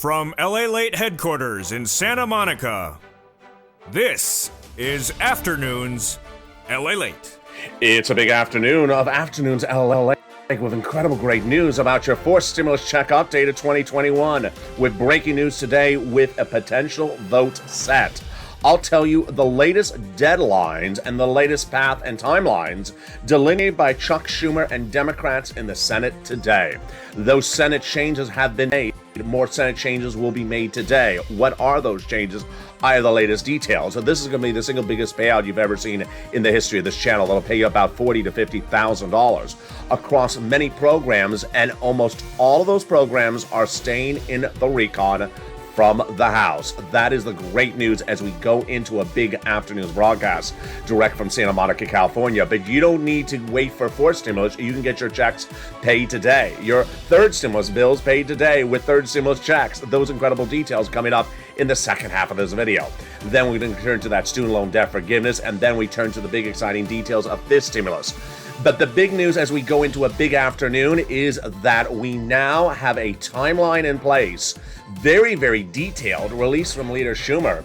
From LALATE headquarters in Santa Monica, this is Afternoons LALATE. It's a big afternoon of Afternoons LALATE with incredible great news about your fourth stimulus check update of 2021 with breaking news today with a potential vote set. I'll tell you the latest deadlines and the latest path and timelines delineated by Chuck Schumer and Democrats in the Senate today. Those Senate changes have been made. More Senate changes will be made today. What are those changes? I have the latest details. So this is going to be the single biggest payout you've ever seen in the history of this channel. It'll pay you about $40,000 to $50,000 across many programs, and almost all of those programs are staying in the recon from the House. That is the great news as we go into a big afternoon's broadcast direct from Santa Monica, California. But you don't need to wait for fourth stimulus. You can get your checks paid today. Your third stimulus bills paid today with third stimulus checks. Those incredible details coming up in the second half of this video. Then we're going to turn to that student loan debt forgiveness, and then we turn to the big exciting details of this stimulus. But the big news as we go into a big afternoon is that we now have a timeline in place, very, very detailed, released from Leader Schumer,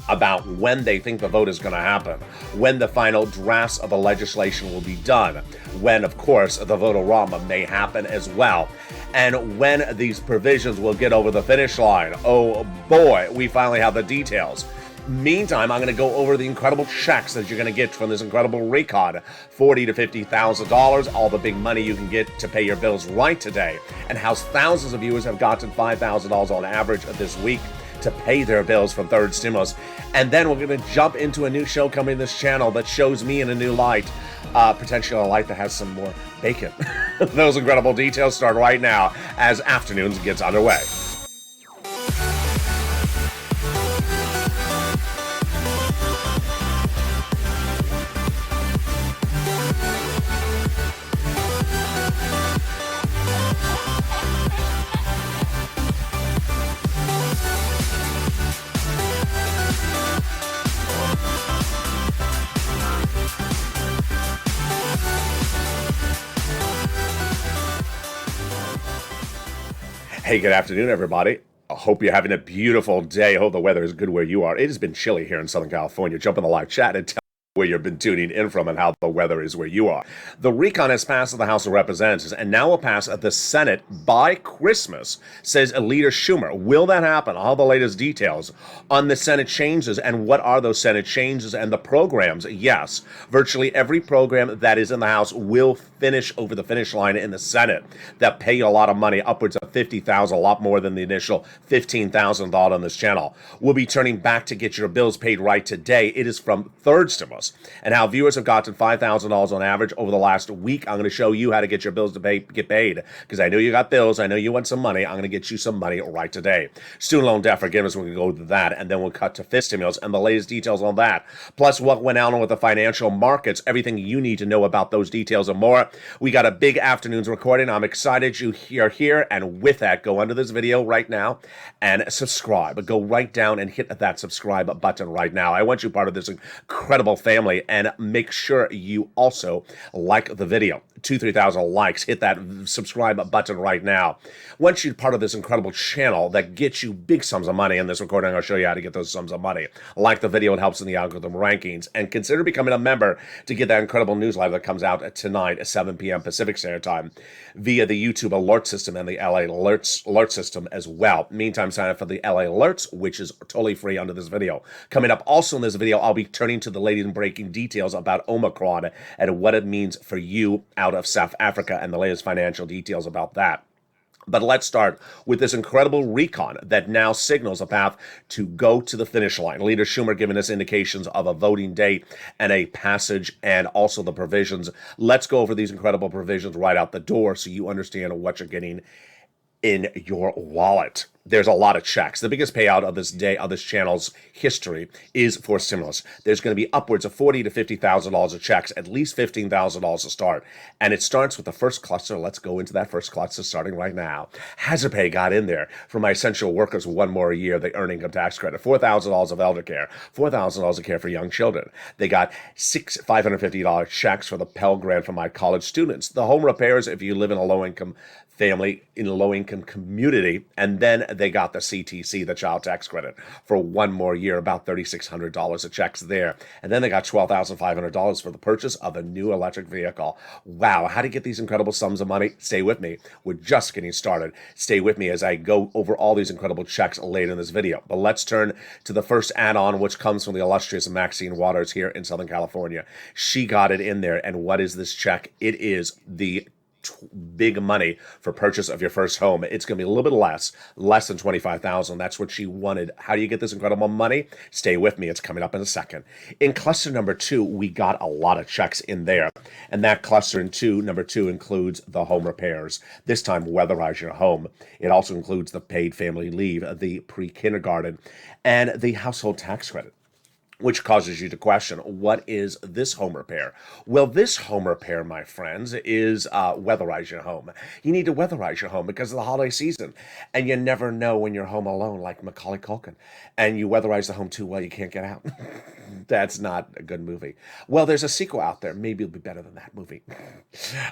about when they think the vote is going to happen, when the final drafts of the legislation will be done, when, of course, the vote-a-rama may happen as well, and when these provisions will get over the finish line. Oh boy, we finally have the details. Meantime, I'm going to go over the incredible checks that you're going to get from this incredible recon. $40,000 to $50,000, all the big money you can get to pay your bills right today, and how thousands of viewers have gotten $5,000 on average this week to pay their bills from third stimulus. And then we're going to jump into a new show coming to this channel that shows me in a new light, potentially a light that has some more bacon. Those incredible details start right now as Afternoons gets underway. Hey, good afternoon, everybody. I hope you're having a beautiful day. I hope the weather is good where you are. It has been chilly here in Southern California. Jump in the live chat and tell where you've been tuning in from and how the weather is where you are. The recon has passed the House of Representatives and now will pass the Senate by Christmas, says Leader Schumer. Will that happen? All the latest details on the Senate changes and what are those Senate changes and the programs. Yes, virtually every program that is in the House will finish over the finish line in the Senate that pay you a lot of money, upwards of $50,000, a lot more than the initial $15,000 on this channel. We'll be turning back to get your bills paid right today. It is from third stimulus, and how viewers have gotten $5,000 on average over the last week. I'm going to show you how to get your bills to get paid, because I know you got bills. I know you want some money. I'm going to get you some money right today. Student loan debt forgiveness, we're going to go to that, and then we'll cut to fifth stimulus and the latest details on that. Plus what went on with the financial markets, everything you need to know about those details and more. We got a big afternoon's recording. I'm excited you are here, and with that, go under this video right now and subscribe. Go right down and hit that subscribe button right now. I want you part of this incredible family, and make sure you also like the video. 3,000 likes. Hit that subscribe button right now. Once you're part of this incredible channel that gets you big sums of money in this recording, I'll show you how to get those sums of money. Like the video, it helps in the algorithm rankings, and consider becoming a member to get that incredible newsletter that comes out tonight at 7 p.m. Pacific Standard Time via the YouTube alert system and the LA alert system as well. Meantime, sign up for the LA alerts, which is totally free under this video. Coming up also in this video, I'll be turning to the latest breaking details about Omicron and what it means for you out of South Africa and the latest financial details about that. But let's start with this incredible recon that now signals a path to go to the finish line. Leader Schumer giving us indications of a voting date and a passage and also the provisions. Let's go over these incredible provisions right out the door so you understand what you're getting in your wallet. There's a lot of checks. The biggest payout of this day, of this channel's history, is for stimulus. There's going to be upwards of $40,000 to $50,000 of checks, at least $15,000 to start. And it starts with the first cluster. Let's go into that first cluster starting right now. Hazard pay got in there for my essential workers one more year. They earn income tax credit. $4,000 of elder care. $4,000 of care for young children. They got $550 checks for the Pell Grant for my college students. The home repairs if you live in a low-income family, in a low-income community. And then they got the CTC, the child tax credit, for one more year, about $3,600 of checks there. And then they got $12,500 for the purchase of a new electric vehicle. Wow, how to get these incredible sums of money? Stay with me. We're just getting started. Stay with me as I go over all these incredible checks later in this video. But let's turn to the first add-on, which comes from the illustrious Maxine Waters here in Southern California. She got it in there. And what is this check? It is the big money for purchase of your first home. It's going to be a little bit less than $25,000. That's what she wanted. How do you get this incredible money? Stay with me. It's coming up in a second. In cluster number 2, we got a lot of checks in there. And that cluster number 2 includes the home repairs. This time, weatherize your home. It also includes the paid family leave, the pre-kindergarten, and the household tax credit, which causes you to question, what is this home repair? Well, this home repair, my friends, is weatherize your home. You need to weatherize your home because of the holiday season. And you never know when you're home alone, like Macaulay Culkin. And you weatherize the home too well, you can't get out. That's not a good movie. Well, there's a sequel out there. Maybe it'll be better than that movie.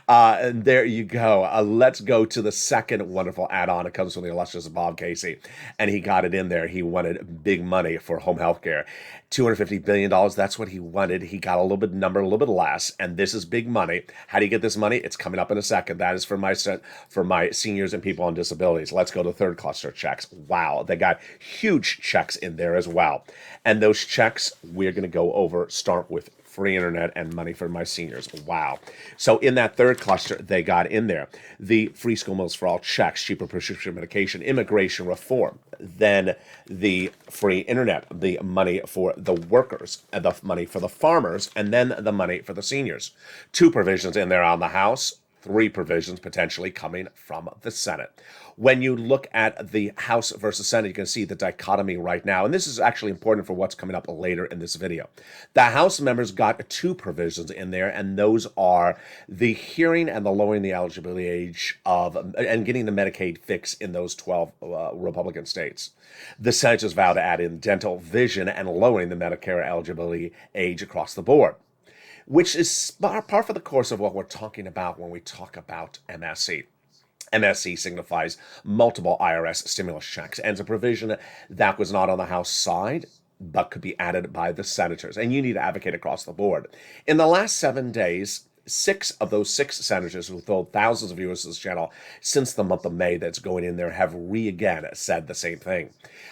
And there you go. Let's go to the second wonderful add-on. It comes from the illustrious Bob Casey. And he got it in there. He wanted big money for home health care. $250 billion, that's what he wanted. He got a little bit less, and this is big money. How do you get this money? It's coming up in a second. That is for my seniors and people on disabilities. Let's go to third cluster checks. Wow, they got huge checks in there as well. And those checks we're going to go over start with free internet and money for my seniors. Wow. So in that third cluster, they got in there the free school meals for all checks, cheaper prescription medication, immigration reform, then the free internet, the money for the workers, and the money for the farmers, and then the money for the seniors. 2 provisions in there on the House, 3 provisions potentially coming from the Senate. When you look at the House versus Senate, you can see the dichotomy right now. And this is actually important for what's coming up later in this video. The House members got 2 provisions in there, and those are the hearing and the lowering the eligibility age and getting the Medicaid fix in those 12 Republican states. The senators vow to add in dental, vision, and lowering the Medicare eligibility age across the board, which is par for the course of what we're talking about when we talk about MSC. MSC signifies multiple IRS stimulus checks, and it's a provision that was not on the House side, but could be added by the senators. And you need to advocate across the board. In the last 7 days, 6 of those 6 senators who told thousands of viewers to this channel since the month of May that's going in there have again said the same thing.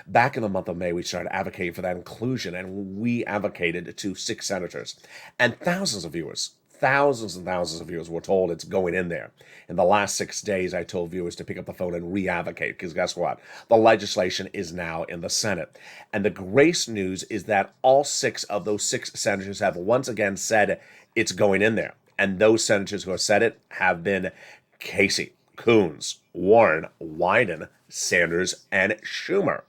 Back in the month of May, we started advocating for that inclusion, and we advocated to 6 senators. And thousands and thousands of viewers were told it's going in there. In the last 6 days, I told viewers to pick up the phone and re-advocate, because guess what? The legislation is now in the Senate. And the great news is that all 6 of those 6 senators have once again said it's going in there. And those senators who have said it have been Casey, Coons, Warren, Wyden, Sanders, and Schumer.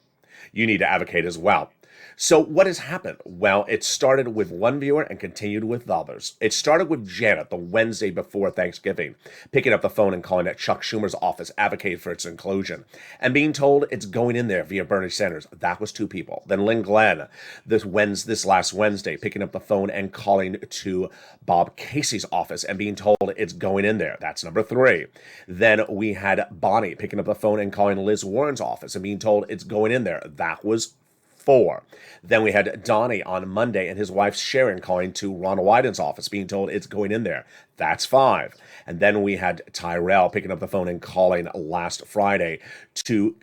You need to advocate as well. So what has happened? Well, it started with one viewer and continued with others. It started with Janet the Wednesday before Thanksgiving, picking up the phone and calling at Chuck Schumer's office, advocating for its inclusion, and being told it's going in there via Bernie Sanders. That was 2 people. Then Lynn Glenn, this last Wednesday, picking up the phone and calling to Bob Casey's office and being told it's going in there. That's number 3. Then we had Bonnie picking up the phone and calling Liz Warren's office and being told it's going in there. That was 4. Then we had Donnie on Monday and his wife Sharon calling to Ron Wyden's office, being told it's going in there. That's 5. And then we had Tyrell picking up the phone and calling last Friday to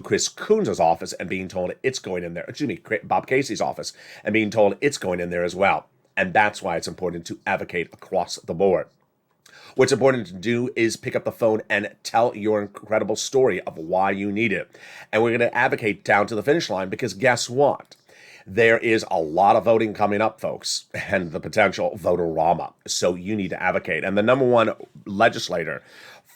Chris Coons' office and being told it's going in there. Excuse me, Bob Casey's office, and being told it's going in there as well. And that's why it's important to advocate across the board. What's important to do is pick up the phone and tell your incredible story of why you need it. And we're going to advocate down to the finish line, because guess what? There is a lot of voting coming up, folks, and the potential voter-rama. So you need to advocate. And the number 1 legislator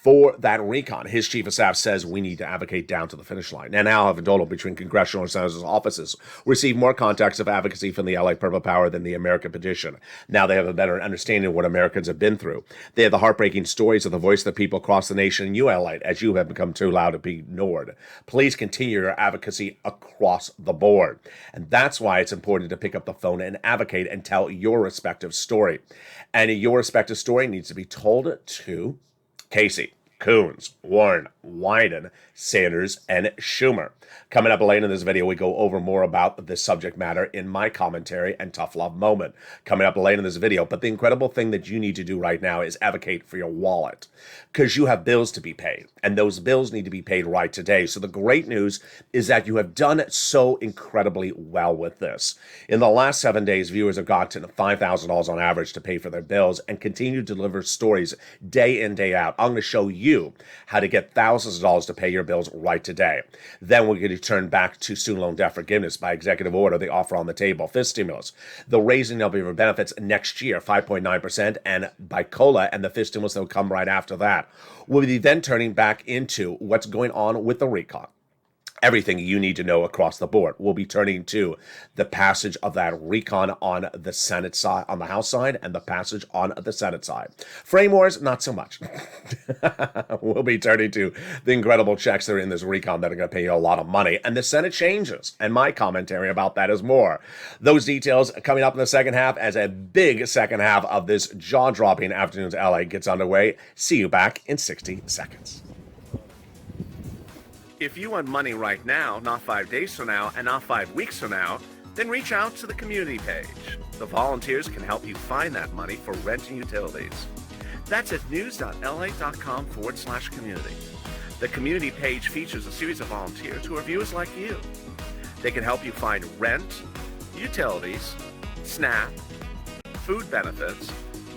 for that recon, his chief of staff says we need to advocate down to the finish line. And now have total between congressional and senators' offices received more contacts of advocacy from the LA Purple Power than the American Petition. Now they have a better understanding of what Americans have been through. They have the heartbreaking stories of the voice of the people across the nation, and you, LA, as you have become too loud to be ignored. Please continue your advocacy across the board. And that's why it's important to pick up the phone and advocate and tell your respective story. And your respective story needs to be told to Casey, Coons, Warren, Wyden, Sanders, and Schumer. Coming up later in this video, we go over more about this subject matter in my commentary and tough love moment. Coming up later in this video, but the incredible thing that you need to do right now is advocate for your wallet, because you have bills to be paid, and those bills need to be paid right today. So the great news is that you have done so incredibly well with this. In the last 7 days, viewers have gotten $5,000 on average to pay for their bills and continue to deliver stories day in, day out. I'm going to show you how to get thousands of dollars to pay your bills right today. Then we're going to turn back to student loan debt forgiveness by executive order, the offer on the table, fifth stimulus, the raising of your benefits next year, 5.9%, and by COLA and the fifth stimulus that will come right after that. We'll be then turning back into what's going on with the recon. Everything you need to know across the board. We'll be turning to the passage of that recon on the Senate side, on the House side, and the passage on the Senate side. Frame wars, not so much. We'll be turning to the incredible checks that are in this recon that are going to pay you a lot of money, and the Senate changes, and my commentary about that is more. Those details coming up in the second half as a big second half of this jaw-dropping Afternoons LA gets underway. See you back in 60 seconds. If you want money right now, not 5 days from now, and not 5 weeks from now, then reach out to the community page. The volunteers can help you find that money for rent and utilities. That's at news.la.com/community. The community page features a series of volunteers who are viewers like you. They can help you find rent, utilities, SNAP, food benefits,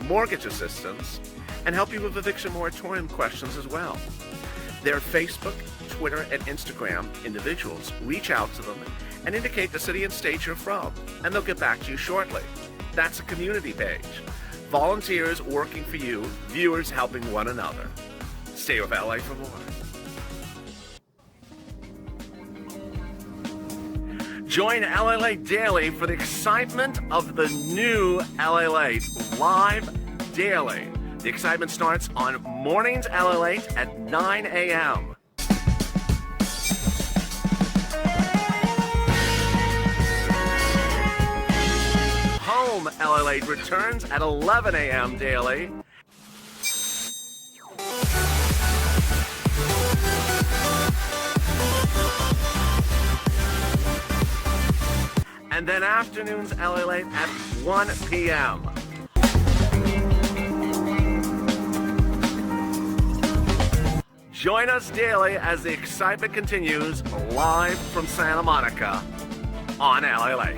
mortgage assistance, and help you with eviction moratorium questions as well. Their Facebook, Twitter, and Instagram individuals reach out to them and indicate the city and state you're from, and they'll get back to you shortly. That's a community page. Volunteers working for you, viewers helping one another. Stay with LA for more. Join LALATE Daily for the excitement of the new LALATE live daily. The excitement starts on mornings LALATE at 9 a.m. Home LALATE returns at 11 a.m. daily. And then afternoons LALATE at 1 p.m. Join us daily as the excitement continues live from Santa Monica on LALATE.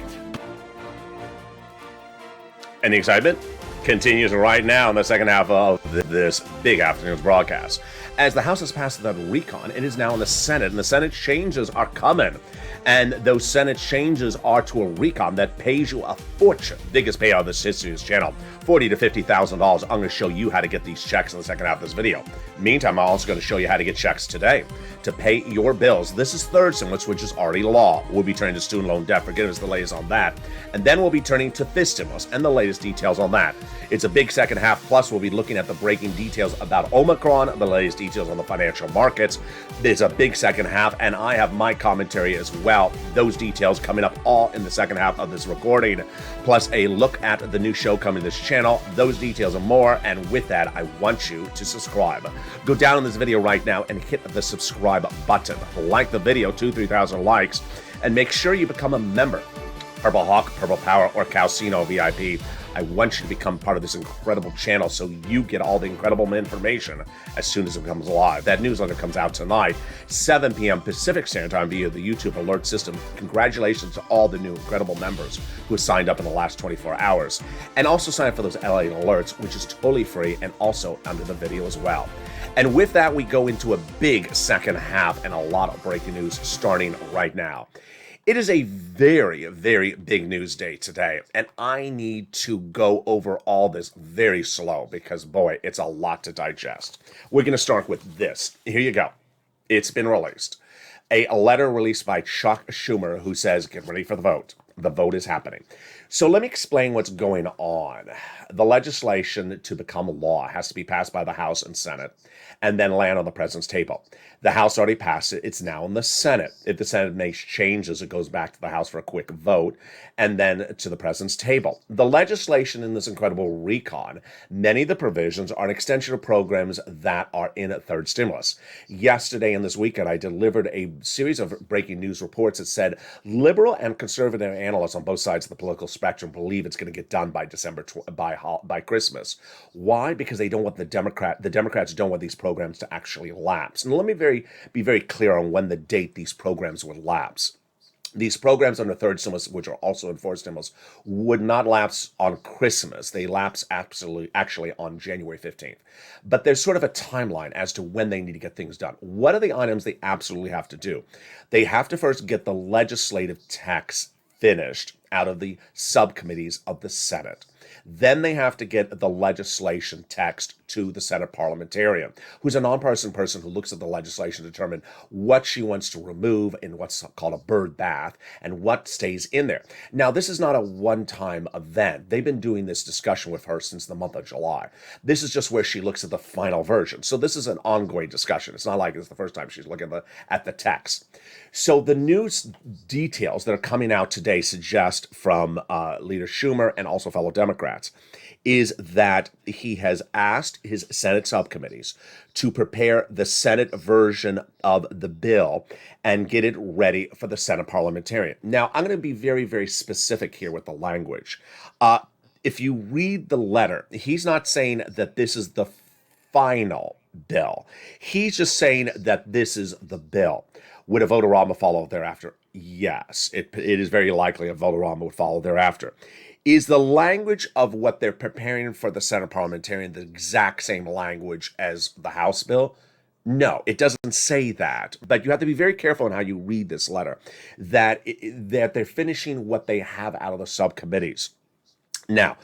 And the excitement continues right now in the second half of this big afternoon's broadcast. As the House has passed the recon, it is now in the Senate, and the Senate changes are coming. And those Senate changes are to a recon that pays you a fortune. Biggest payout of this history of this channel, $40,000 to $50,000. I'm going to show you how to get these checks in the second half of this video. Meantime, I'm also going to show you how to get checks today to pay your bills. This is third stimulus, which is already law. We'll be turning to student loan debt forgiveness, the latest on that. And then we'll be turning to fifth stimulus and the latest details on that. It's a big second half. Plus, we'll be looking at the breaking details about Omicron, the latest details on the financial markets. It's a big second half, and I have my commentary as well. Those details coming up all in the second half of this recording, plus a look at the new show coming to this channel. Those details and more, and with that, I want you to subscribe. Go down in this video right now and hit the subscribe button. Like the video, 2,000-3,000 likes, and make sure you become a member. Purple Hawk, Purple Power, or Calcino VIP. I want you to become part of this incredible channel so you get all the incredible information as soon as it comes live. That newsletter comes out tonight, 7 p.m. Pacific Standard Time via the YouTube alert system. Congratulations to all the new incredible members who signed up in the last 24 hours. And also sign up for those LA alerts, which is totally free and also under the video as well. And with that, we go into a big second half and a lot of breaking news starting right now. It is a very, very big news day today, and I need to go over all this very slow because, boy, it's a lot to digest. We're going to start with this. Here you go. It's been released. A letter released by Chuck Schumer who says, get ready for the vote. The vote is happening. So let me explain what's going on. The legislation to become law has to be passed by the House and Senate and then land on the president's table. The House already passed it. It's now in the Senate. If the Senate makes changes, it goes back to the House for a quick vote and then to the president's table. The legislation in this incredible recon, many of the provisions are an extension of programs that are in a third stimulus. Yesterday and this weekend, I delivered a series of breaking news reports that said liberal and conservative analysts on both sides of the political spectrum believe it's going to get done by by Christmas. Why? Because they don't want the Democrats don't want these programs to actually lapse. And let me be very clear on when the date these programs would lapse. These programs under third stimulus, which are also in fourth stimulus, would not lapse on Christmas. They lapse actually on January 15th. But there's sort of a timeline as to when they need to get things done. What are the items they absolutely have to do? They have to first get the legislative text finished out of the subcommittees of the Senate. Then they have to get the legislation text to the Senate parliamentarian, who's a nonpartisan person who looks at the legislation to determine what she wants to remove in what's called a bird bath and what stays in there. Now, this is not a one-time event. They've been doing this discussion with her since the month of July. This is just where she looks at the final version. So this is an ongoing discussion. It's not like it's the first time she's looking at the text. So the news details that are coming out today suggest from Leader Schumer and also fellow Democrats is that he has asked his Senate subcommittees to prepare the Senate version of the bill and get it ready for the Senate parliamentarian. Now, I'm going to be very, very specific here with the language. If you read the letter, he's not saying that this is the final bill. He's just saying that this is the bill. Would a vote-a-rama follow thereafter? Yes, it is very likely a vote-a-rama would follow thereafter. Is the language of what they're preparing for the Senate parliamentarian the exact same language as the House bill? No, it doesn't say that. But you have to be very careful in how you read this letter, that they're finishing what they have out of the subcommittees. Now,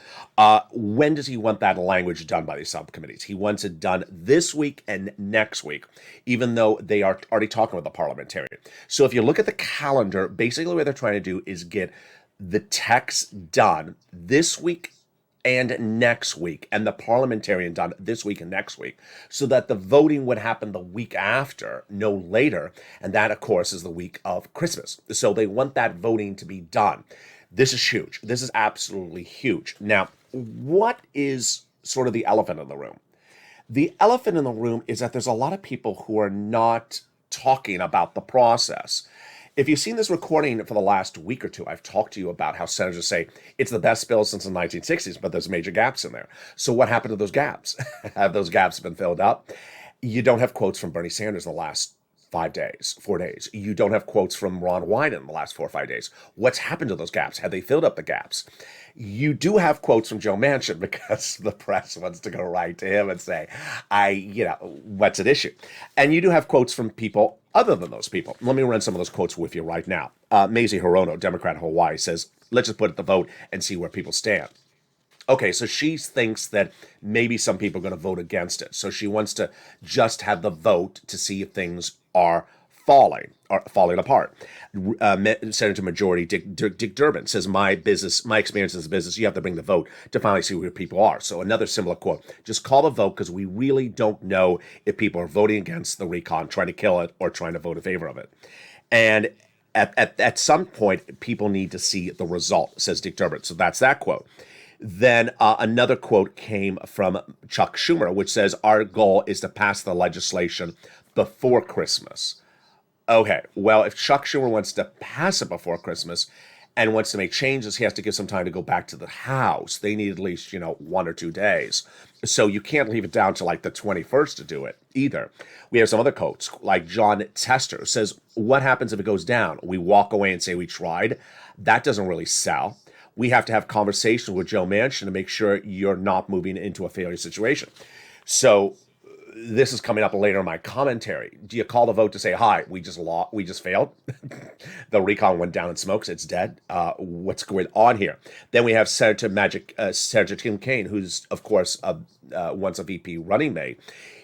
when does he want that language done by these subcommittees? He wants it done this week and next week, even though they are already talking with the parliamentarian. So if you look at the calendar, basically what they're trying to do is get the text done this week and next week, and the parliamentarian done this week and next week, so that the voting would happen the week after, no later, and that, of course, is the week of Christmas. So they want that voting to be done. This is huge. This is absolutely huge. Now, what is sort of the elephant in the room? The elephant in the room is that there's a lot of people who are not talking about the process. If you've seen this recording for the last week or two, I've talked to you about how senators say it's the best bill since the 1960s, but there's major gaps in there. So what happened to those gaps? Have those gaps been filled up? You don't have quotes from Bernie Sanders in the last 4 days. You don't have quotes from Ron Wyden in the last 4 or 5 days. What's happened to those gaps? Have they filled up the gaps? You do have quotes from Joe Manchin because the press wants to go right to him and say, what's at issue? And you do have quotes from people other than those people. Let me run some of those quotes with you right now. Mazie Hirono, Democrat of Hawaii, says, let's just put it to the vote and see where people stand. Okay, so she thinks that maybe some people are going to vote against it. So she wants to just have the vote to see if things are falling apart. Senator Majority Dick Durbin says, my experience as a business, you have to bring the vote to finally see where people are. So another similar quote, just call the vote because we really don't know if people are voting against the recon, trying to kill it, or trying to vote in favor of it. And at some point, people need to see the result, says Dick Durbin. So that's that quote. Then another quote came from Chuck Schumer, which says, our goal is to pass the legislation before Christmas. Okay, well, if Chuck Schumer wants to pass it before Christmas and wants to make changes, he has to give some time to go back to the House. They need at least, 1 or 2 days. So you can't leave it down to like the 21st to do it either. We have some other quotes, like John Tester says, what happens if it goes down? We walk away and say we tried. That doesn't really sell. We have to have conversations with Joe Manchin to make sure you're not moving into a failure situation. So this is coming up later in my commentary. Do you call the vote to say, hi, we just failed? The recon went down in smoke, it's dead. What's going on here? Then we have Senator Tim Kaine, who's, of course, once a VP running mate.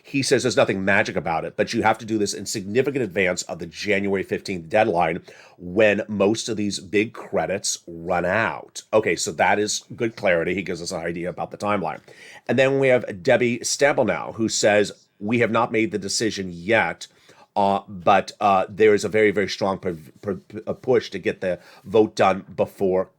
He says there's nothing magic about it, but you have to do this in significant advance of the January 15th deadline when most of these big credits run out. Okay, so that is good clarity. He gives us an idea about the timeline. And then we have Debbie Stabenow, who says, we have not made the decision yet, but there is a very, very strong push to get the vote done before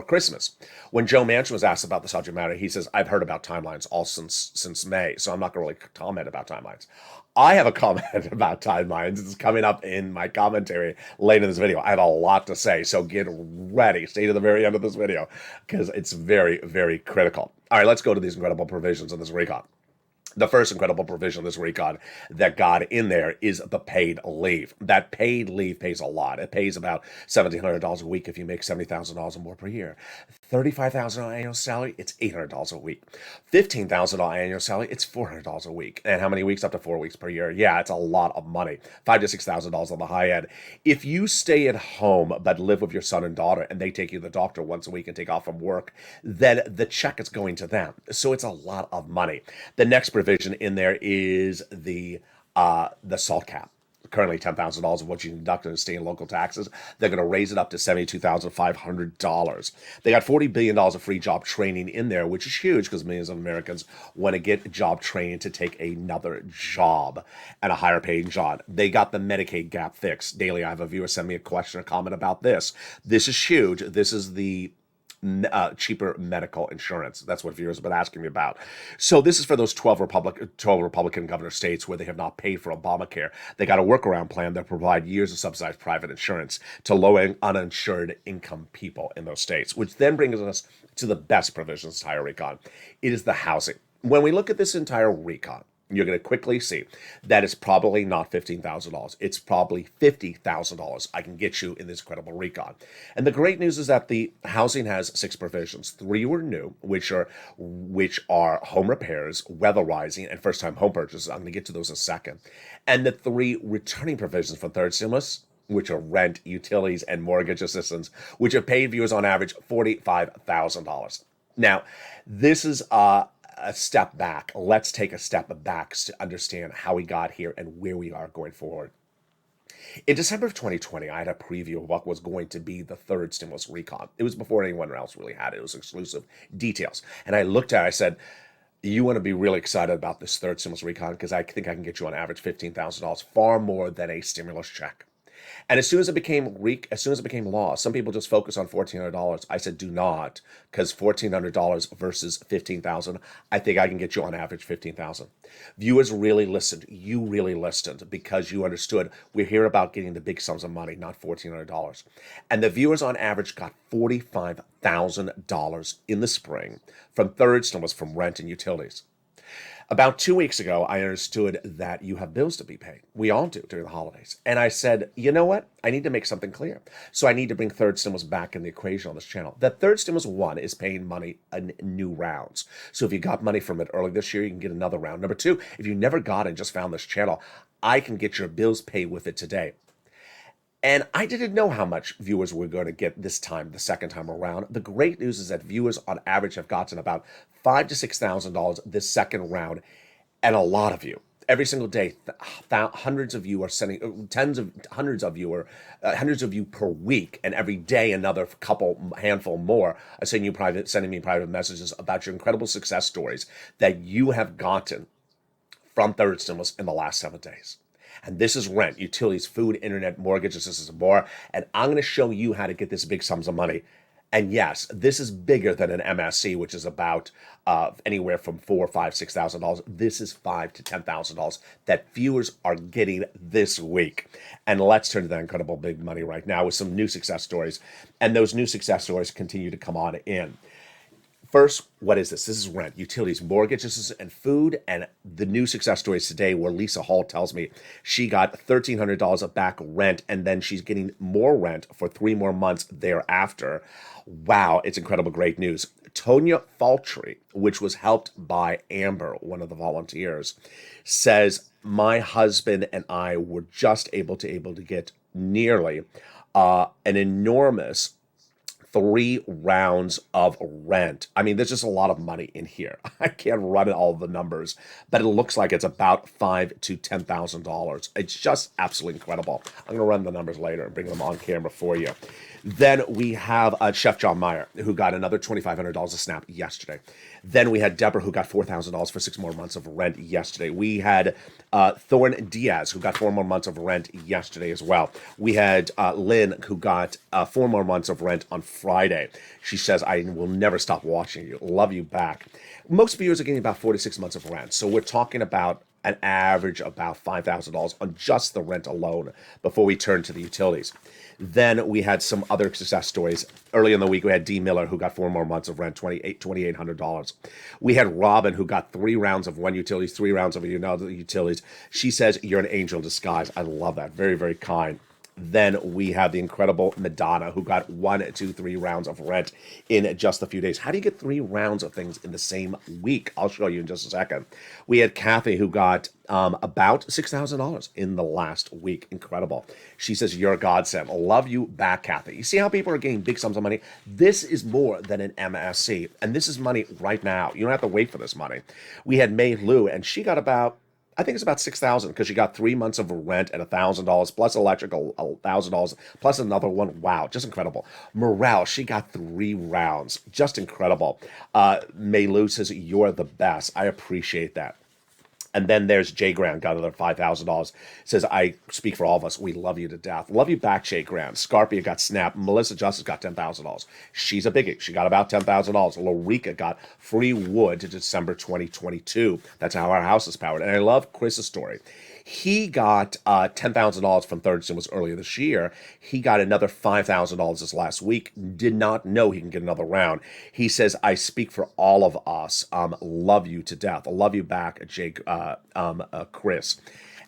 Christmas. When Joe Manchin was asked about the subject matter, he says, I've heard about timelines all since May, so I'm not going to really comment about timelines. I have a comment about timelines. It's coming up in my commentary later in this video. I have a lot to say, so get ready. Stay to the very end of this video because it's very, very critical. All right, let's go to these incredible provisions in this recon. The first incredible provision this recon that got in there is the paid leave. That paid leave pays a lot. It pays about $1,700 a week if you make $70,000 or more per year. $35,000 annual salary, it's $800 a week. $15,000 annual salary, it's $400 a week. And how many weeks? Up to 4 weeks per year. Yeah, it's a lot of money. $5,000 to $6,000 on the high end. If you stay at home but live with your son and daughter and they take you to the doctor once a week and take off from work, then the check is going to them. So it's a lot of money. The next provision in there is the SALT cap. Currently $10,000 of what you can deduct in state and local taxes. They're going to raise it up to $72,500. They got $40 billion of free job training in there, which is huge because millions of Americans want to get job training to take another job and a higher paying job. They got the Medicaid gap fixed. Daily, I have a viewer send me a question or comment about this. This is huge. This is the cheaper medical insurance. That's what viewers have been asking me about. So this is for those 12 Republican governor states where they have not paid for Obamacare. They got a workaround plan that provide years of subsidized private insurance to low uninsured income people in those states, which then brings us to the best provisions of the entire recon. It is the housing. When we look at this entire recon, you're going to quickly see that it's probably not $15,000. It's probably $50,000 I can get you in this incredible recon. And the great news is that the housing has 6 provisions. 3 were new, which are home repairs, weatherizing, and first-time home purchases. I'm going to get to those in a second. And the 3 returning provisions for third stimulus, which are rent, utilities, and mortgage assistance, which have paid viewers on average $45,000. Now, this is a step back. Let's take a step back to understand how we got here and where we are going forward. In December of 2020, I had a preview of what was going to be the third stimulus recon. It was before anyone else really had it. It was exclusive details. And I looked at it, I said, you want to be really excited about this third stimulus recon because I think I can get you on average $15,000, far more than a stimulus check. And as soon as it became law, some people just focus on $1,400. I said, do not, because $1,400 versus $15,000, I think I can get you on average $15,000. Viewers really listened. You really listened because you understood we're here about getting the big sums of money, not $1,400. And the viewers on average got $45,000 in the spring from third stimulus, from rent and utilities. About 2 weeks ago, I understood that you have bills to be paid. We all do during the holidays. And I said, you know what? I need to make something clear. So I need to bring third stimulus back in the equation on this channel. That third stimulus 1 is paying money in new rounds. So if you got money from it early this year, you can get another round. Number 2, if you never got it and just found this channel, I can get your bills paid with it today. And I didn't know how much viewers were going to get this time, the second time around. The great news is that viewers on average have gotten about $5,000 to $6,000 this second round. And a lot of you, every single day, hundreds of you are sending, hundreds of you per week. And every day, another handful more are sending me private messages about your incredible success stories that you have gotten from third stimulus in the last 7 days. And this is rent, utilities, food, internet, mortgage assistance, and more. And I'm going to show you how to get this big sums of money. And yes, this is bigger than an MSC, which is about anywhere from $4,000, $5,000, $6,000. This is $5,000 to $10,000 that viewers are getting this week. And let's turn to that incredible big money right now with some new success stories. And those new success stories continue to come on in. First, what is this? This is rent, utilities, mortgages, and food. And the new success stories today where Lisa Hall tells me she got $1,300 of back rent, and then she's getting more rent for 3 more months thereafter. Wow, it's incredible, great news. Tonya Faltry, which was helped by Amber, one of the volunteers, says, my husband and I were just able to get nearly an enormous 3 rounds of rent. I mean, there's just a lot of money in here. I can't run all the numbers, but it looks like it's about $5,000 to $10,000. It's just absolutely incredible. I'm going to run the numbers later and bring them on camera for you. Then we have Chef John Meyer, who got another $2,500 a snap yesterday. Then we had Deborah, who got $4,000 for 6 more months of rent yesterday. We had Thorne Diaz, who got 4 more months of rent yesterday as well. We had Lynn, who got 4 more months of rent on Friday. She says, I will never stop watching you. Love you back. Most viewers are getting about 4 to 6 months of rent. So we're talking about an average about $5,000 on just the rent alone before we turn to the utilities. Then we had some other success stories. Early in the week, we had D. Miller, who got 4 more months of rent, $2,800. We had Robin, who got 3 rounds of one utilities, 3 rounds of another utilities. She says, you're an angel in disguise. I love that. Very, very kind. Then we have the incredible Madonna, who got 1, 2, 3 rounds of rent in just a few days. How do you get 3 rounds of things in the same week? I'll show you in just a second. We had Kathy, who got about $6,000 in the last week. Incredible. She says, you're a godsend. Love you back, Kathy. You see how people are getting big sums of money? This is more than an MSC, and this is money right now. You don't have to wait for this money. We had May Lou, and she got about, I think it's about $6,000 because she got 3 months of rent at $1,000 plus electrical $1,000 plus another one. Wow, just incredible. Morale, she got 3 rounds. Just incredible. May Lou says, you're the best. I appreciate that. And then there's Jay Grant, got another $5,000. Says, I speak for all of us. We love you to death. Love you back, Jay Grant. Scarpia got snapped. Melissa Justice got $10,000. She's a biggie. She got about $10,000. Lorica got free wood to December 2022. That's how our house is powered. And I love Chris's story. He got $10,000 from Third Stimulus earlier this year. He got another $5,000 this last week. Did not know he can get another round. He says, I speak for all of us. Love you to death. Love you back, Jake, Chris.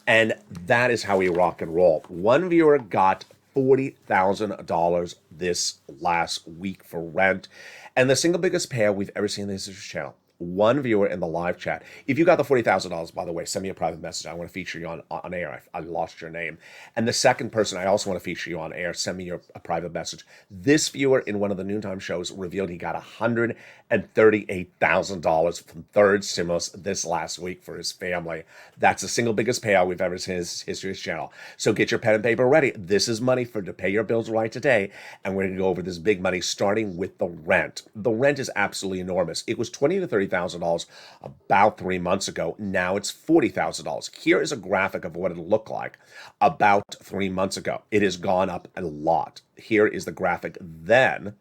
And that is how we rock and roll. One viewer got $40,000 this last week for rent. And the single biggest payout we've ever seen in this channel. One viewer in the live chat. If you got the $40,000, by the way, send me a private message. I want to feature you on air. I lost your name. And the second person, I also want to feature you on air. Send me a private message. This viewer in one of the noontime shows revealed he got $138,000 from Third Stimulus this last week for his family. That's the single biggest payout we've ever seen in his history of this channel. So get your pen and paper ready. This is money to pay your bills right today. And we're going to go over this big money starting with the rent. The rent is absolutely enormous. It was $20,000 to $30,000 about 3 months ago. Now it's $40,000. Here is a graphic of what it looked like about 3 months ago. It has gone up a lot. Here is the graphic then.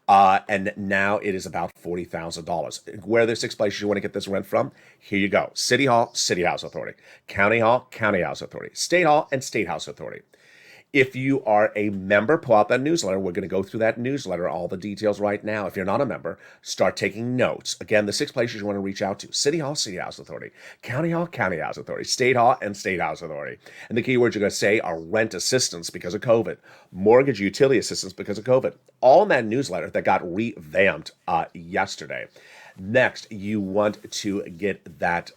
And now it is about $40,000. Where are the 6 places you want to get this rent from? Here you go. City Hall, City House Authority. County Hall, County House Authority. State Hall, and State House Authority. If you are a member, pull out that newsletter. We're going to go through that newsletter, all the details right now. If you're not a member, start taking notes. Again, the 6 places you want to reach out to: City Hall, City House Authority; County Hall, County House Authority; State Hall, and State House Authority. And the keywords you're going to say are rent assistance because of COVID, mortgage utility assistance because of COVID. All in that newsletter that got revamped yesterday. Next, you want to get that.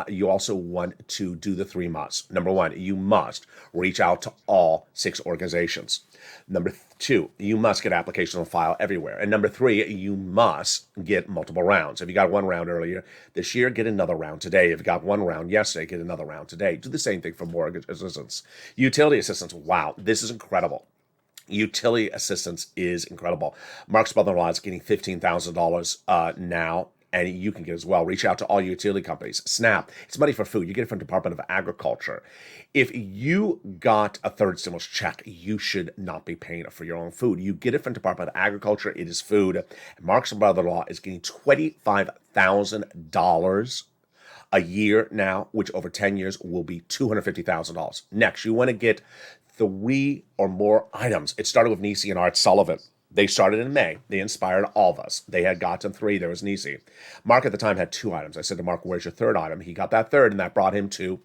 You also want to do the 3 musts. Number 1, you must reach out to all 6 organizations. Number 2, you must get applications on file everywhere. And number 3, you must get multiple rounds. If you got 1 round earlier this year, get another round today. If you got 1 round yesterday, get another round today. Do the same thing for mortgage assistance. Utility assistance. Wow, this is incredible. Utility assistance is incredible. Mark's brother-in-law is getting $15,000 now. And you can get as well. Reach out to all utility companies. SNAP, it's money for food. You get it from Department of Agriculture. If you got a third stimulus check, you should not be paying for your own food. You get it from Department of Agriculture. It is food. Mark's brother-in-law is getting $25,000 a year now, which over 10 years will be $250,000. Next, you want to get 3 or more items. It started with Nisi and Art Sullivan. They started in May. They inspired all of us. They had gotten 3. There was Nisi. Mark at the time had 2 items. I said to Mark, where's your 3rd item? He got that 3rd, and that brought him to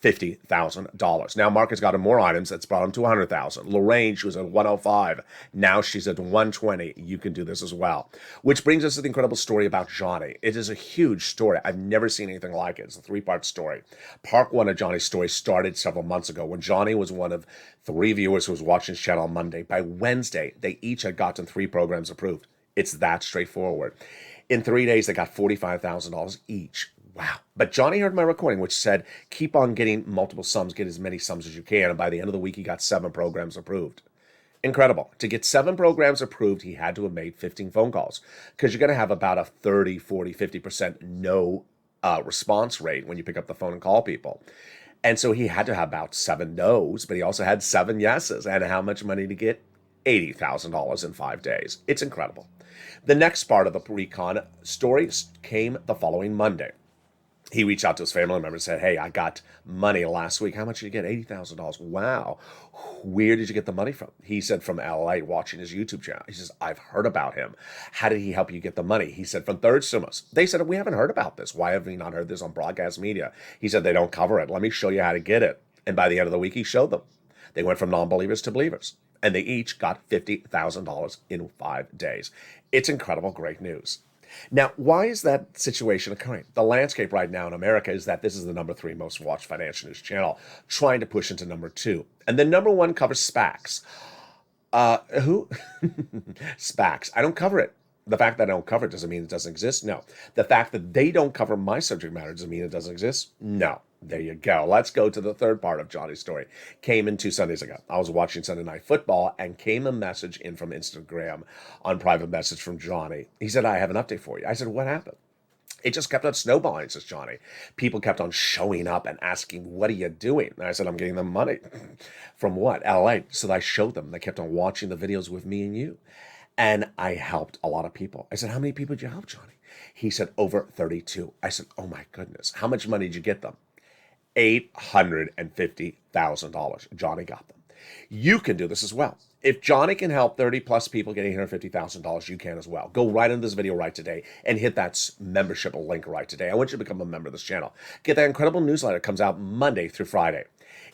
$50,000. Now Mark has gotten more items. That's brought him to 100,000. Lorraine, she was at 105. Now she's at 120. You can do this as well. Which brings us to the incredible story about Johnny. It is a huge story. I've never seen anything like it. It's a three-part story. Part one of Johnny's story started several months ago when Johnny was one of 3 viewers who was watching his channel on Monday. By Wednesday, they each had gotten 3 programs approved. It's that straightforward. In 3 days, they got $45,000 each. Wow. But Johnny heard my recording, which said, keep on getting multiple sums, get as many sums as you can. And by the end of the week, he got 7 programs approved. Incredible. To get 7 programs approved, he had to have made 15 phone calls because you're going to have about a 30, 40, 50% no response rate when you pick up the phone and call people. And so he had to have about 7 no's, but he also had 7 yeses. And how much money to get? $80,000 in 5 days. It's incredible. The next part of the recon story came the following Monday. He reached out to his family member and said, hey, I got money last week. How much did you get? $80,000. Wow. Where did you get the money from? He said, from LA, watching his YouTube channel. He says, I've heard about him. How did he help you get the money? He said, from Third Stimulus. They said, we haven't heard about this. Why have we not heard this on broadcast media? He said, they don't cover it. Let me show you how to get it. And by the end of the week, he showed them. They went from non-believers to believers. And they each got $50,000 in 5 days. It's incredible, great news. Now, why is that situation occurring? The landscape right now in America is that this is the number 3 most watched financial news channel, trying to push into number 2. And then number 1 covers SPACs. Who? SPACs. I don't cover it. The fact that I don't cover it doesn't mean it doesn't exist? No. The fact that they don't cover my subject matter doesn't mean it doesn't exist? No. There you go. Let's go to the third part of Johnny's story. Came in 2 Sundays ago. I was watching Sunday Night Football and came a message in from Instagram on private message from Johnny. He said, I have an update for you. I said, what happened? It just kept on snowballing, says Johnny. People kept on showing up and asking, what are you doing? And I said, I'm getting them money. From what? LA. So I showed them. They kept on watching the videos with me and you. And I helped a lot of people. I said, how many people did you help, Johnny? He said, over 32. I said, oh my goodness. How much money did you get them? $850,000. Johnny got them. You can do this as well. If Johnny can help 30 plus people get $850,000, you can as well. Go right into this video right today and hit that membership link right today. I want you to become a member of this channel. Get that incredible newsletter. It comes out Monday through Friday.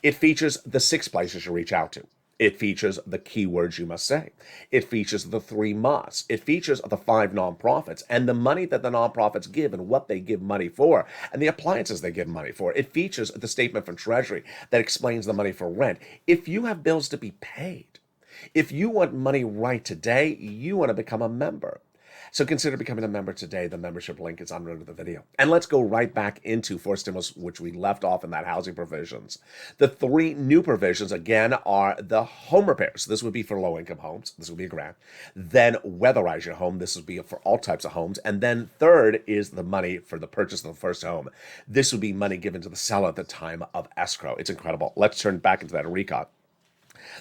It features the 6 places you reach out to. It features the keywords you must say. It features the 3 musts. It features the 5 nonprofits and the money that the nonprofits give and what they give money for and the appliances they give money for. It features the statement from Treasury that explains the money for rent. If you have bills to be paid, if you want money right today, you want to become a member. So consider becoming a member today. The membership link is under the video. And let's go right back into 4 stimulus, which we left off in that housing provisions. The 3 new provisions, again, are the home repairs. This would be for low-income homes. This would be a grant. Then weatherize your home. This would be for all types of homes. And then third is the money for the purchase of the first home. This would be money given to the seller at the time of escrow. It's incredible. Let's turn back into that recon.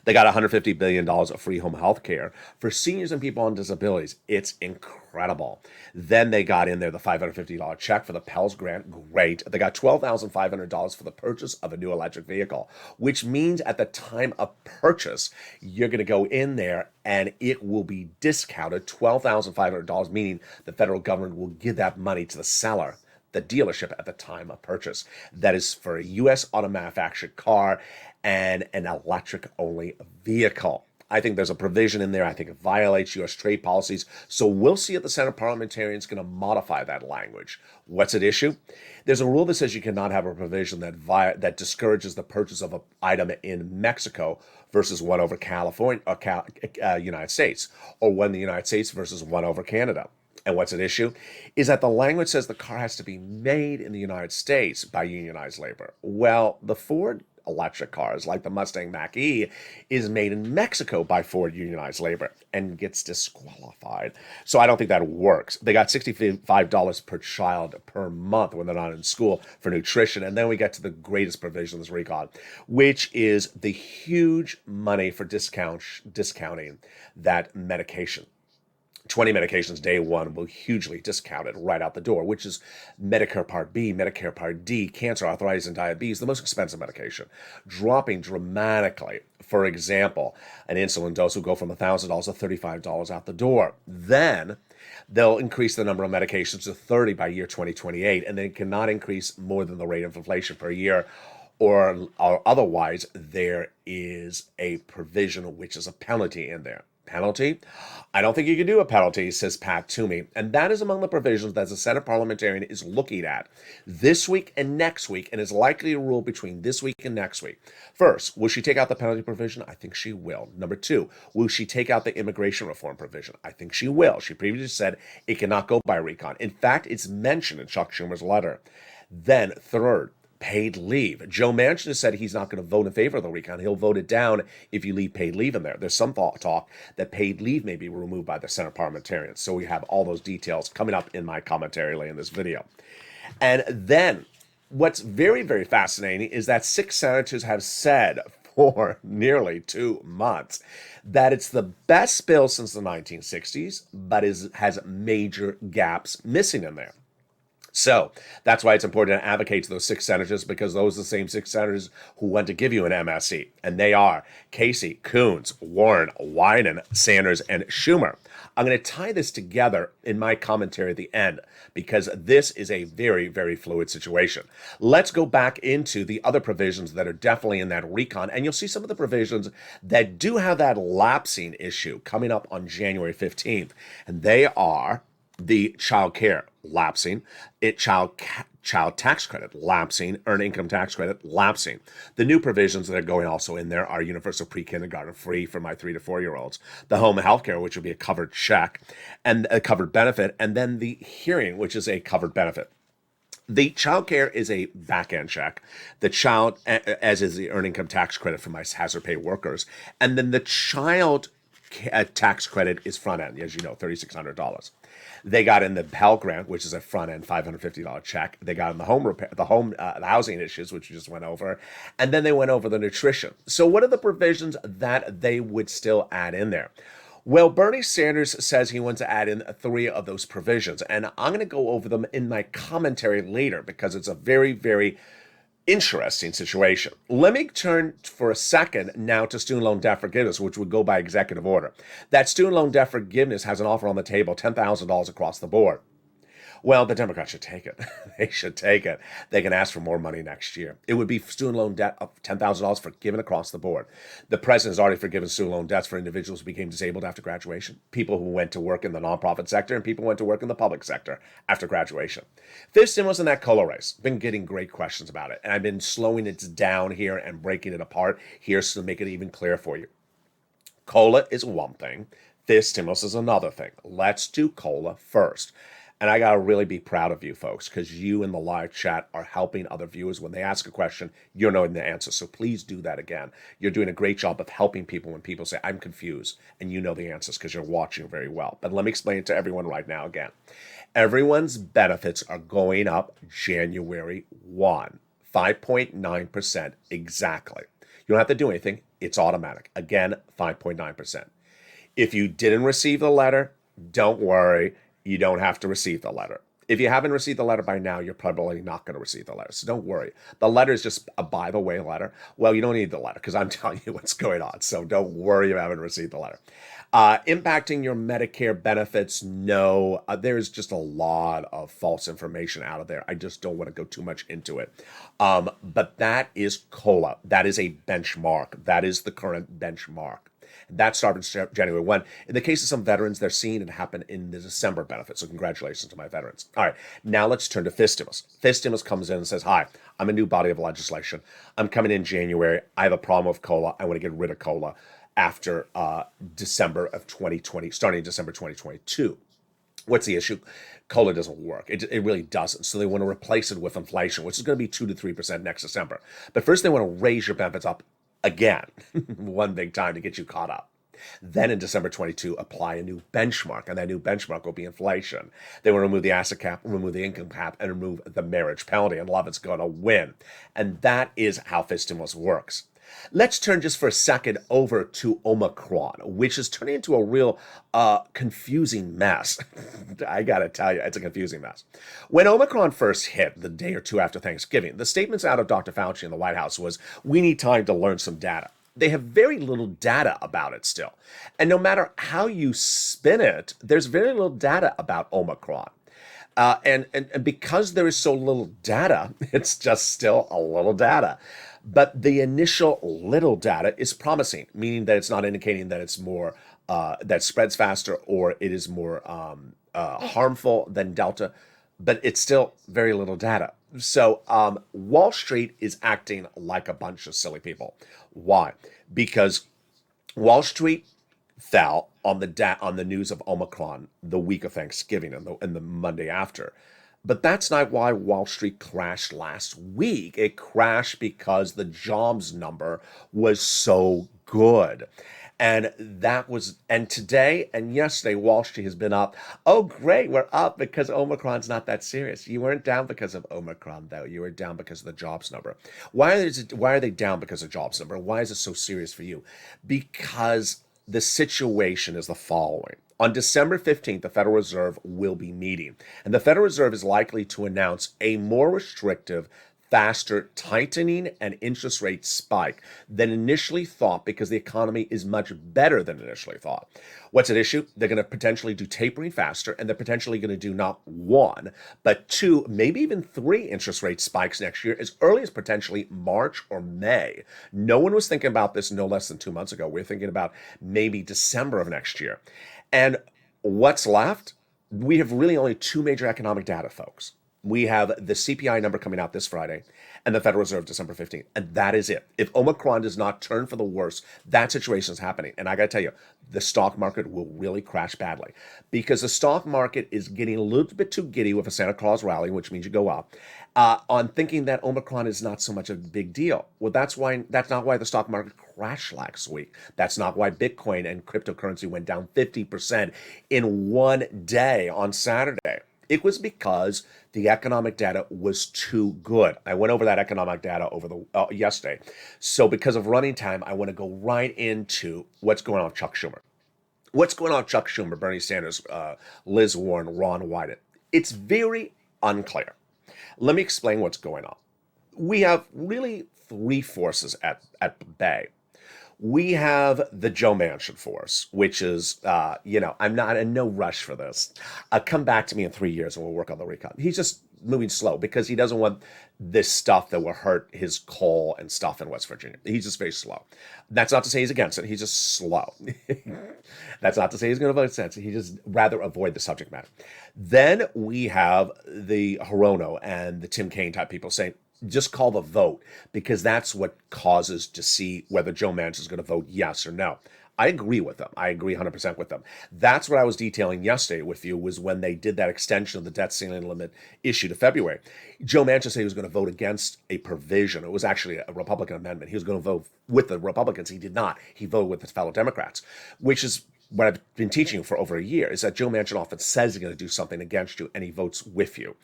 They got $150 billion of free home health care for seniors and people on disabilities. It's incredible. Then they got in there the $550 check for the Pell's grant. Great. They got $12,500 for the purchase of a new electric vehicle, which means at the time of purchase, you're going to go in there and it will be discounted $12,500, meaning the federal government will give that money to the seller, the dealership, at the time of purchase. That is for a U.S. auto manufactured car and an electric-only vehicle. I think there's a provision in there. I think it violates U.S. trade policies. So we'll see if the Senate parliamentarians going to modify that language. What's at issue? There's a rule that says you cannot have a provision that discourages the purchase of an item in Mexico versus one over California or United States, or one in the United States versus one over Canada. And what's at issue is that the language says the car has to be made in the United States by unionized labor. Well, the Ford electric cars, like the Mustang Mach-E, is made in Mexico by Ford unionized labor and gets disqualified. So I don't think that works. They got $65 per child per month when they're not in school for nutrition. And then we get to the greatest provision of this recon, which is the huge money for discounting that medication. 20 medications day one will hugely discounted right out the door, which is Medicare Part B, Medicare Part D, cancer, arthritis, and diabetes, the most expensive medication, dropping dramatically. For example, an insulin dose will go from $1,000 to $35 out the door. Then they'll increase the number of medications to 30 by year 2028, and they cannot increase more than the rate of inflation per year or otherwise, there is a provision which is a penalty in there. Penalty? I don't think you can do a penalty, says Pat Toomey, and that is among the provisions that the Senate parliamentarian is looking at this week and next week, and is likely to rule between this week and next week. First, will she take out the penalty provision? I think she will. Number two, will she take out the immigration reform provision? I think she will. She previously said it cannot go by recon. In fact, it's mentioned in Chuck Schumer's letter. Then, third, paid leave. Joe Manchin has said he's not going to vote in favor of the recon. He'll vote it down if you leave paid leave in there. There's some talk that paid leave may be removed by the Senate parliamentarians. So we have all those details coming up in my commentary later in this video. And then what's very, very fascinating is that 6 senators have said for nearly 2 months that it's the best bill since the 1960s, but has major gaps missing in there. So that's why it's important to advocate to those 6 senators, because those are the same 6 senators who want to give you an MSE. And they are Casey, Coons, Warren, Wyden, Sanders, and Schumer. I'm going to tie this together in my commentary at the end, because this is a very, very fluid situation. Let's go back into the other provisions that are definitely in that recon, and you'll see some of the provisions that do have that lapsing issue coming up on January 15th. And they are the child care lapsing, child tax credit lapsing, earned income tax credit lapsing. The new provisions that are going also in there are universal pre-kindergarten free for my 3 to 4-year-olds, the home health care, which will be a covered check and a covered benefit, and then the hearing, which is a covered benefit. The child care is a back-end check. The child, as is the earned income tax credit for my hazard pay workers, and then the child tax credit is front end, as you know, $3,600. They got in the Pell Grant, which is a front end $550 check. They got in the home repair, the housing issues, which we just went over, and then they went over the nutrition. So, what are the provisions that they would still add in there? Well, Bernie Sanders says he wants to add in 3 of those provisions, and I'm going to go over them in my commentary later because it's a very, very interesting situation. Let me turn for a second now to student loan debt forgiveness, which would go by executive order. That student loan debt forgiveness has an offer on the table, $10,000 across the board. Well, the Democrats should take it. They should take it. They can ask for more money next year. It would be student loan debt of $10,000 forgiven across the board. The president has already forgiven student loan debts for individuals who became disabled after graduation, people who went to work in the nonprofit sector, and people who went to work in the public sector after graduation. Fifth stimulus in that COLA race. Been getting great questions about it, and I've been slowing it down here and breaking it apart here so to make it even clearer for you. COLA is one thing. Fifth stimulus is another thing. Let's do COLA first. And I got to really be proud of you folks, because you in the live chat are helping other viewers. When they ask a question, you're knowing the answer. So please do that again. You're doing a great job of helping people when people say, I'm confused, and you know the answers because you're watching very well. But let me explain it to everyone right now again. Everyone's benefits are going up January 1, 5.9% exactly. You don't have to do anything. It's automatic. Again, 5.9%. If you didn't receive the letter, don't worry. You don't have to receive the letter. If you haven't received the letter by now, you're probably not going to receive the letter. So don't worry. The letter is just a by the way letter. Well, you don't need the letter because I'm telling you what's going on. So don't worry you haven't received the letter. Impacting your Medicare benefits, no. There's just a lot of false information out of there. I just don't want to go too much into it. But that is COLA. That is a benchmark. That is the current benchmark. That started January 1. In the case of some veterans, they're seeing it happen in the December benefit. So congratulations to my veterans. All right, now let's turn to fifth stimulus. Fifth stimulus comes in and says, hi, I'm a new body of legislation. I'm coming in January. I have a problem with COLA. I want to get rid of COLA after December of 2020, starting in December 2022. What's the issue? COLA doesn't work. It really doesn't. So they want to replace it with inflation, which is going to be 2 to 3% next December. But first they want to raise your benefits up again, one big time to get you caught up. Then in December 22, apply a new benchmark, and that new benchmark will be inflation. They will remove the asset cap, remove the income cap, and remove the marriage penalty, and Lovett's going to win. And that is how fifth stimulus works. Let's turn just for a second over to Omicron, which is turning into a real confusing mess. I got to tell you, it's a confusing mess. When Omicron first hit the day or two after Thanksgiving, the statements out of Dr. Fauci in the White House was, we need time to learn some data. They have very little data about it still. And no matter how you spin it, there's very little data about Omicron. And because there is so little data, it's just still a little data. But the initial little data is promising, meaning that it's not indicating that it's more that spreads faster or it is more harmful than Delta, but it's still very little data. So Wall Street is acting like a bunch of silly people. Why? Because Wall Street fell on on the news of Omicron the week of Thanksgiving and the Monday after. But that's not why Wall Street crashed last week. It crashed because the jobs number was so good. And today and yesterday, Wall Street has been up. Oh, great, we're up because Omicron's not that serious. You weren't down because of Omicron, though. You were down because of the jobs number. Why are they down because of jobs number? Why is it so serious for you? Because the situation is the following. On December 15th, the Federal Reserve will be meeting, and the Federal Reserve is likely to announce a more restrictive, faster tightening and interest rate spike than initially thought because the economy is much better than initially thought. What's at issue? They're going to potentially do tapering faster, and they're potentially going to do not one, but two, maybe even three interest rate spikes next year, as early as potentially March or May. No one was thinking about this no less than 2 months ago. We're thinking about maybe December of next year. And what's left? We have really only two major economic data, folks. We have the CPI number coming out this Friday and the Federal Reserve December 15th. And that is it. If Omicron does not turn for the worse, that situation is happening. And I got to tell you, the stock market will really crash badly because the stock market is getting a little bit too giddy with a Santa Claus rally, which means you go up, on thinking that Omicron is not so much a big deal. Well, that's not why the stock market crashed last week. That's not why Bitcoin and cryptocurrency went down 50% in one day on Saturday. It was because the economic data was too good. I went over that economic data over the yesterday. So because of running time, I want to go right into what's going on with Chuck Schumer. What's going on with Chuck Schumer, Bernie Sanders, Liz Warren, Ron Wyden? It's very unclear. Let me explain what's going on. We have really three forces at bay. We have the Joe Manchin force, which is, I'm not in no rush for this. Come back to me in 3 years and we'll work on the recon. He's just moving slow because he doesn't want this stuff that will hurt his coal and stuff in West Virginia. He's just very slow. That's not to say he's against it. He's just slow. That's not to say he's going to vote against it. He just rather avoid the subject matter. Then we have the Hirono and the Tim Kaine type people saying, just call the vote because that's what causes to see whether Joe Manchin is going to vote yes or no. I agree with them. I agree 100% with them. That's what I was detailing yesterday with you was when they did that extension of the debt ceiling limit issue to February. Joe Manchin said he was going to vote against a provision. It was actually a Republican amendment. He was going to vote with the Republicans. He did not. He voted with his fellow Democrats, which is what I've been teaching you for over a year, is that Joe Manchin often says he's going to do something against you and he votes with you.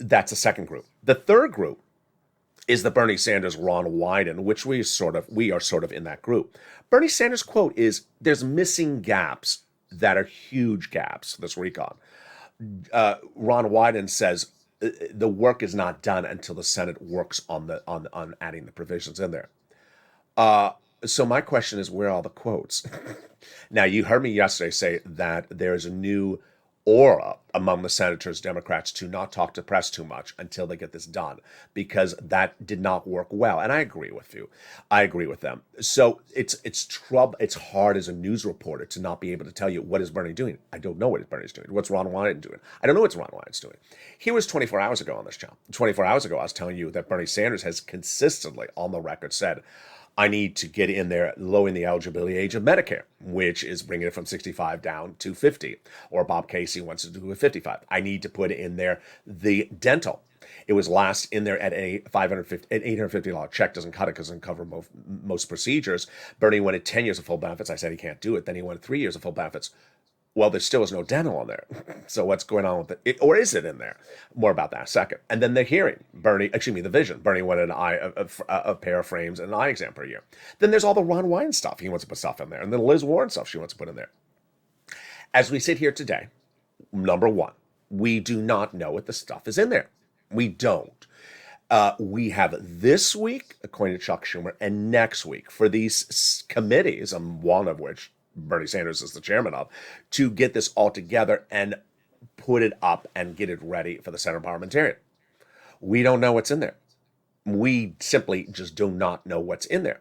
That's the second group. The third group is the Bernie Sanders, Ron Wyden, which we are sort of in that group. Bernie Sanders' quote is, "There's missing gaps that are huge gaps." This recon. Ron Wyden says the work is not done until the Senate works on adding the provisions in there. So my question is, where are all the quotes? Now, you heard me yesterday say that there's a new aura among the senators, Democrats, to not talk to press too much until they get this done, because that did not work well. And I agree with you. I agree with them. So it's trouble. It's hard as a news reporter to not be able to tell you, what is Bernie doing? I don't know what Bernie's doing. What's Ron Wyden doing? I don't know what Ron Wyden's doing. He was 24 hours ago on this channel. 24 hours ago, I was telling you that Bernie Sanders has consistently on the record said, I need to get in there lowering the eligibility age of Medicare, which is bringing it from 65 down to 50. Or Bob Casey wants to do it 55. I need to put in there the dental. It was last in there at a $850 check. Doesn't cut it because it doesn't cover most procedures. Bernie wanted 10 years of full benefits. I said he can't do it. Then he wanted 3 years of full benefits. Well, there still is no dental on there. So what's going on with it? Or is it in there? More about that in a second. And then the hearing, the vision. Bernie wanted a pair of frames and an eye exam per year. Then there's all the Ron Wyden stuff. He wants to put stuff in there. And then Liz Warren stuff she wants to put in there. As we sit here today, number one, we do not know what the stuff is in there. We don't. We have this week, according to Chuck Schumer, and next week for these committees, one of which Bernie Sanders is the chairman of, to get this all together and put it up and get it ready for the Senate parliamentarian. We don't know what's in there. We simply just do not know what's in there.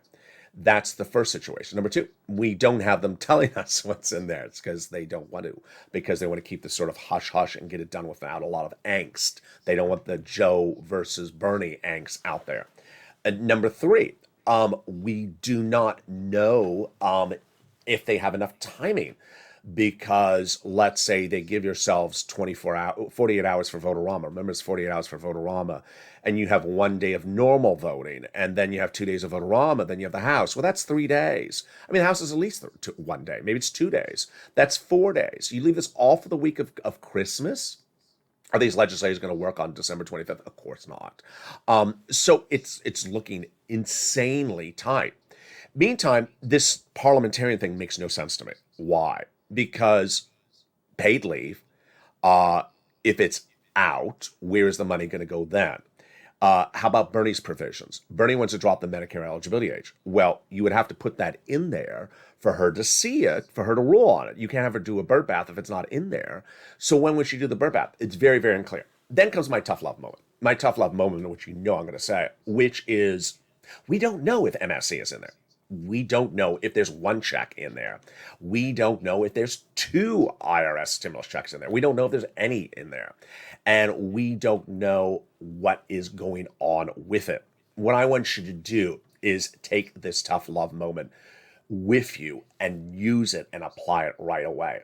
That's the first situation. Number two, we don't have them telling us what's in there. It's because they don't want to, because they want to keep this sort of hush hush and get it done without a lot of angst. They don't want the Joe versus Bernie angst out there. And number three, we do not know if they have enough timing, because let's say they give yourselves 48 hours for Votorama. Remember, it's 48 hours for Votorama. And you have 1 day of normal voting, and then you have 2 days of Votorama, then you have the House. Well, that's 3 days. I mean, the House is at least 1 day. Maybe it's 2 days. That's 4 days. You leave this all for the week of Christmas? Are these legislators going to work on December 25th? Of course not. So it's looking insanely tight. Meantime, this parliamentarian thing makes no sense to me. Why? Because paid leave, if it's out, where is the money going to go then? How about Bernie's provisions? Bernie wants to drop the Medicare eligibility age. Well, you would have to put that in there for her to see it, for her to rule on it. You can't have her do a bird bath if it's not in there. So when would she do the bird bath? It's very, very unclear. Then comes my tough love moment. My tough love moment, which you know I'm going to say, which is we don't know if MSC is in there. We don't know if there's one check in there. We don't know if there's 2 IRS stimulus checks in there. We don't know if there's any in there. And we don't know what is going on with it. What I want you to do is take this tough love moment with you and use it and apply it right away.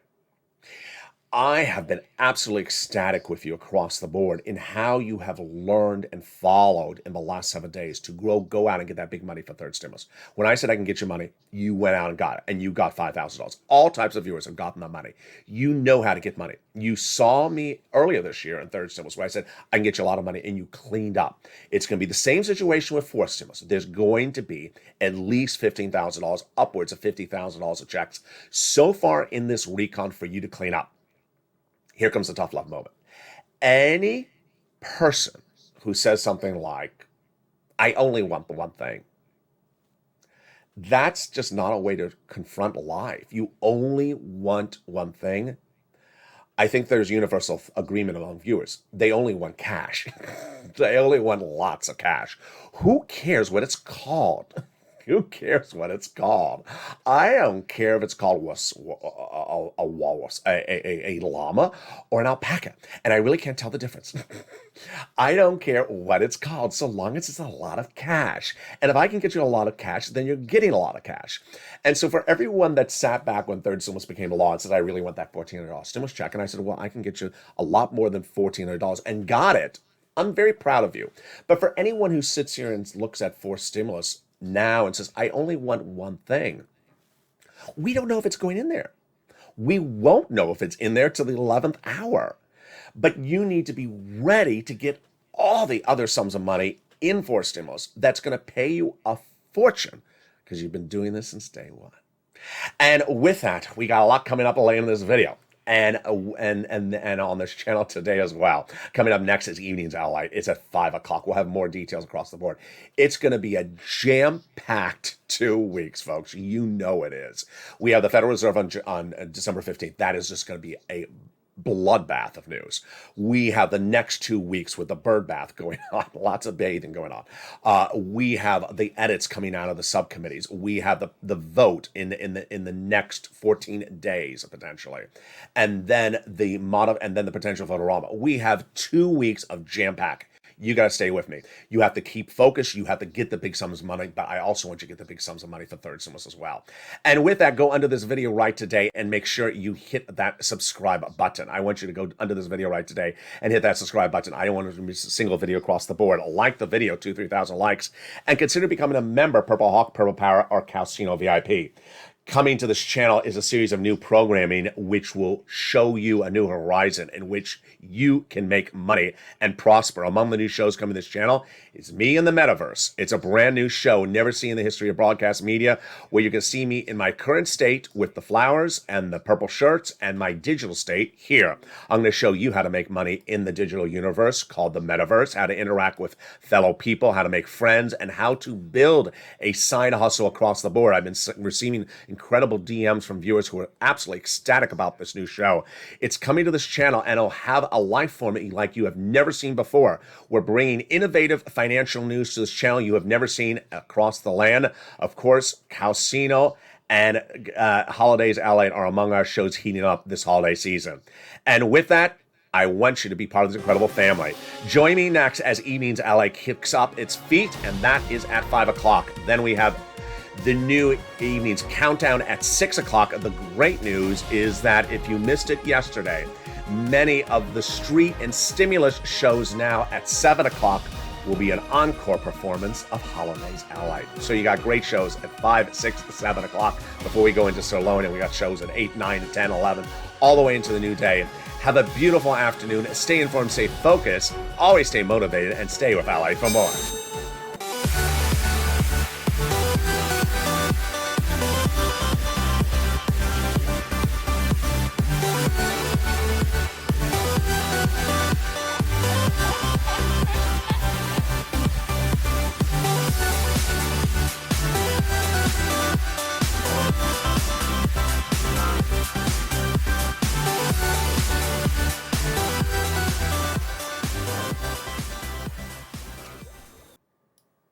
I have been absolutely ecstatic with you across the board in how you have learned and followed in the last 7 days to go out and get that big money for third stimulus. When I said I can get you money, you went out and got it, and you got $5,000. All types of viewers have gotten that money. You know how to get money. You saw me earlier this year in third stimulus where I said I can get you a lot of money, and you cleaned up. It's going to be the same situation with fourth stimulus. There's going to be at least $15,000, upwards of $50,000 of checks so far in this recon for you to clean up. Here comes the tough love moment. Any person who says something like, I only want the one thing, that's just not a way to confront life. You only want one thing. I think there's universal agreement among viewers. They only want cash. They only want lots of cash. Who cares what it's called? Who cares what it's called? I don't care if it's called a walrus, a llama, or an alpaca. And I really can't tell the difference. I don't care what it's called, so long as it's a lot of cash. And if I can get you a lot of cash, then you're getting a lot of cash. And so for everyone that sat back when third stimulus became a law and said, I really want that $1,400 stimulus check, and I said, well, I can get you a lot more than $1,400 and got it. I'm very proud of you. But for anyone who sits here and looks at fourth stimulus now and says, I only want one thing, we don't know if it's going in there. We won't know if it's in there till the 11th hour. But you need to be ready to get all the other sums of money in for stimulus that's going to pay you a fortune, because you've been doing this since day one. And with that, we got a lot coming up later in this video. And on this channel today as well. Coming up next is Evenings LALATE. It's at 5 o'clock. We'll have more details across the board. It's going to be a jam-packed 2 weeks, folks. You know it is. We have the Federal Reserve on December 15th. That is just going to be a bloodbath of news. We have the next 2 weeks with the bird bath going on, lots of bathing going on. We have the edits coming out of the subcommittees. We have the vote in the next 14 days potentially, and then the potential votorama. We have 2 weeks of jam pack. You got to stay with me. You have to keep focused. You have to get the big sums of money, but I also want you to get the big sums of money for third stimulus as well. And with that, go under this video right today and make sure you hit that subscribe button. I want you to go under this video right today and hit that subscribe button. I don't want to miss a single video across the board. Like the video, 2,000-3,000 likes, and consider becoming a member, Purple Hawk, Purple Power, or Calcino VIP. Coming to this channel is a series of new programming which will show you a new horizon in which you can make money and prosper. Among the new shows coming to this channel is Me in the Metaverse. It's a brand new show never seen in the history of broadcast media, where you can see me in my current state with the flowers and the purple shirts, and my digital state here. I'm going to show you how to make money in the digital universe called the Metaverse, how to interact with fellow people, how to make friends, and how to build a side hustle across the board. I've been receiving incredible DMs from viewers who are absolutely ecstatic about this new show. It's coming to this channel, and it'll have a live format like you have never seen before. We're bringing innovative financial news to this channel you have never seen across the land. Of course, Casino and Holidays LA are among our shows heating up this holiday season. And with that, I want you to be part of this incredible family. Join me next as Evenings LA kicks up its feet, and that is at 5 o'clock. Then we have the new Evenings Countdown at 6 o'clock. The great news is that if you missed it yesterday, many of the street and stimulus shows now at 7 o'clock will be an encore performance of Holidays LA. So you got great shows at 5, 6, 7 o'clock before we go into Sirloin, and we got shows at 8, 9, 10, 11, all the way into the new day. Have a beautiful afternoon. Stay informed, stay focused, always stay motivated, and stay with LA for more.